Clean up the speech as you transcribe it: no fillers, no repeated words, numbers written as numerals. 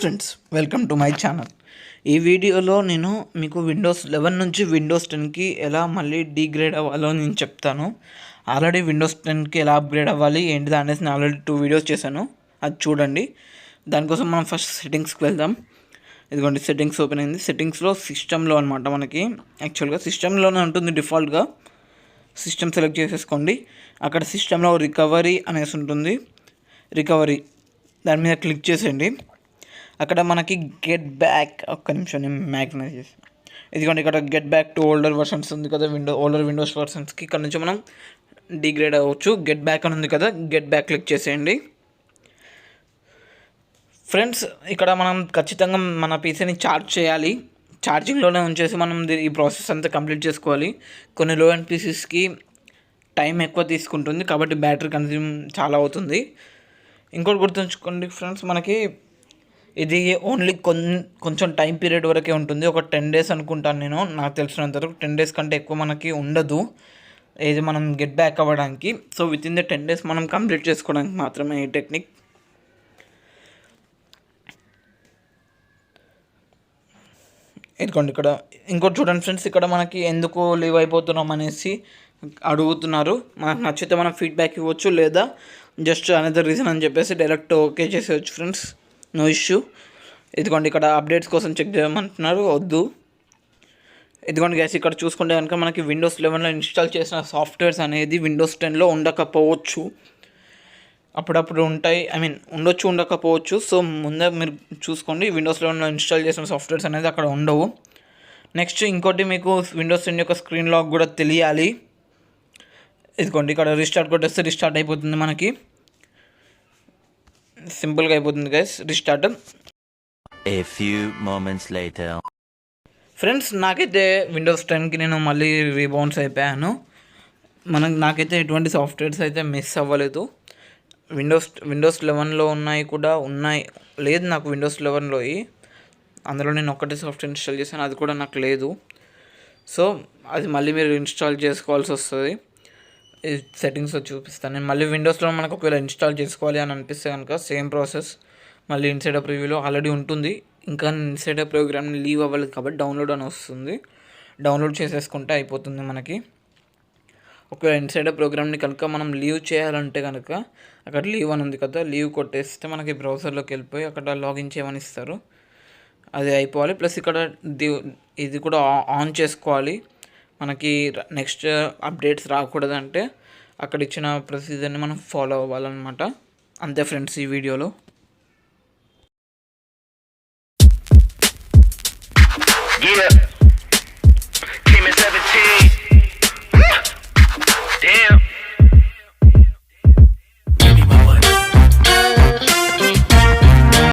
Friends, welcome to my channel. ఈ వీడియోలో నేను మీకు విండోస్ 11 నుంచి విండోస్ 10కి ఎలా మళ్ళీ డీగ్రేడ్ అవ్వాలో నేను చెప్తాను. ఆల్రెడీ విండోస్ 10కి ఎలా అప్గ్రేడ్ అవ్వాలి ఏంటిది అనేసి నేను ఆల్రెడీ 2 వీడియోస్ చేశాను, అది చూడండి. దానికోసం మనం ఫస్ట్ సెట్టింగ్స్కి వెళ్దాం. ఇదిగోండి, సెట్టింగ్స్ ఓపెన్ అయింది. సెట్టింగ్స్లో సిస్టంలో అనమాట, మనకి యాక్చువల్గా సిస్టంలోనే ఉంటుంది డిఫాల్ట్గా. సిస్టమ్ సెలెక్ట్ చేసేసుకోండి. అక్కడ సిస్టంలో రికవరీ అనేసి ఉంటుంది. రికవరీ దాని మీద క్లిక్ చేసేయండి. అక్కడ మనకి గెట్ బ్యాక్, ఒక్క నిమిషం నేను మ్యాగ్నైజ్ చేసి, ఇదిగోండి ఇక్కడ get back to older versions ఉంది కదా, ఓల్డర్ విండోస్ వర్షన్స్కి ఇక్కడ నుంచి మనం డిగ్రేడ్ అవ్వచ్చు. గెట్ బ్యాక్ అని ఉంది కదా, గెట్ బ్యాక్ క్లిక్ చేసేయండి. ఫ్రెండ్స్, ఇక్కడ మనం ఖచ్చితంగా మన పీసీని ఛార్జ్ చేయాలి. ఛార్జింగ్లోనే ఉంచేసి మనం ఈ ప్రాసెస్ అంతా కంప్లీట్ చేసుకోవాలి. కొన్ని లో అండ్ పీసీస్కి టైం ఎక్కువ తీసుకుంటుంది కాబట్టి బ్యాటరీ కన్జ్యూమ్ చాలా అవుతుంది. ఇంకోటి గుర్తుంచుకోండి ఫ్రెండ్స్, మనకి ఇది ఓన్లీ కొంచెం టైం పీరియడ్ వరకే ఉంటుంది. ఒక 10 days అనుకుంటాను నేను, నాకు తెలిసినంత వరకు 10 days కంటే ఎక్కువ మనకి ఉండదు ఇది మనం గెట్ బ్యాక్ అవ్వడానికి. So with in the 10 days మనం కంప్లీట్ చేసుకోవడానికి మాత్రమే ఈ టెక్నిక్. ఇదిగోండి ఇక్కడ ఇంకోటి చూడండి ఫ్రెండ్స్, ఇక్కడ మనకి ఎందుకు లీవ్ అయిపోతున్నాం అనేసి అడుగుతున్నారు. మనకు నచ్చితే మనం ఫీడ్బ్యాక్ ఇవ్వచ్చు, లేదా జస్ట్ అనదర్ రీజన్ అని చెప్పేసి డైరెక్ట్ ఓకే చేసేయచ్చు ఫ్రెండ్స్, నో ఇష్యూ. ఇదిగోండి ఇక్కడ అప్డేట్స్ కోసం చెక్ చేయమంటున్నారు, వద్దు. ఇదిగోండి గైస్, ఇక్కడ చూసుకుంటే కనుక మనకి విండోస్ 11లో ఇన్స్టాల్ చేసిన సాఫ్ట్వేర్స్ అనేది విండోస్ 10లో ఉండకపోవచ్చు. అప్పుడప్పుడు ఉంటాయి, ఉండొచ్చు, ఉండకపోవచ్చు. సో ముందే మీరు చూసుకోండి, విండోస్ 11లో ఇన్స్టాల్ చేసిన సాఫ్ట్వేర్స్ అనేది అక్కడ ఉండవు. నెక్స్ట్ ఇంకోటి, మీకు విండోస్ 10 యొక్క స్క్రీన్ లాక్ కూడా తెలియాలి. ఇదిగోండి ఇక్కడ రీస్టార్ట్ కొట్టేస్తే రీస్టార్ట్ అయిపోతుంది, మనకి సింపుల్గా అయిపోతుంది guys restart. A few moments later. Friends, నాకైతే విండోస్ 10కి నేను మళ్ళీ రీబౌన్స్ అయిపోయాను. నాకైతే ఎటువంటి సాఫ్ట్వేర్స్ అయితే మిస్ అవ్వలేదు. విండోస్ 11లో ఉన్నాయి లేదు నాకు విండోస్ 11లో అందులో నేను ఒక్కటే సాఫ్ట్వేర్ ఇన్స్టాల్ చేశాను, అది కూడా నాకు లేదు. సో అది మళ్ళీ మీరు ఇన్స్టాల్ చేసుకోవాల్సి వస్తుంది. సెట్టింగ్స్లో చూపిస్తాను నేను. మళ్ళీ విండోస్లో మనకు ఒకవేళ ఇన్స్టాల్ చేసుకోవాలి అని అనిపిస్తే కనుక సేమ్ ప్రాసెస్ మళ్ళీ ఇన్సైడ్ ప్రివ్యూలో ఆల్రెడీ ఉంటుంది. ఇంకా ఇన్సైడ్ ప్రోగ్రామ్ని లీవ్ అవ్వలేదు కాబట్టి డౌన్లోడ్ అని వస్తుంది, డౌన్లోడ్ చేసేసుకుంటే అయిపోతుంది మనకి. ఒకవేళ ఇన్సైడ్ ప్రోగ్రామ్ని కనుక మనం లీవ్ చేయాలంటే కనుక అక్కడ లీవ్ అని ఉంది కదా, లీవ్ కొట్టేస్తే మనకి బ్రౌజర్లోకి వెళ్ళిపోయి అక్కడ లాగిన్ చేయమని ఇస్తారు, అది అయిపోవాలి. ప్లస్ ఇక్కడ ఇది కూడా ఆన్ చేసుకోవాలి. మనకి నెక్స్ట్ అప్డేట్స్ రాకూడదంటే అక్కడ ఇచ్చిన ప్రొసీజర్ని మనం ఫాలో అవ్వాలన్నమాట. అంతే ఫ్రెండ్స్ ఈ వీడియోలో. Yeah.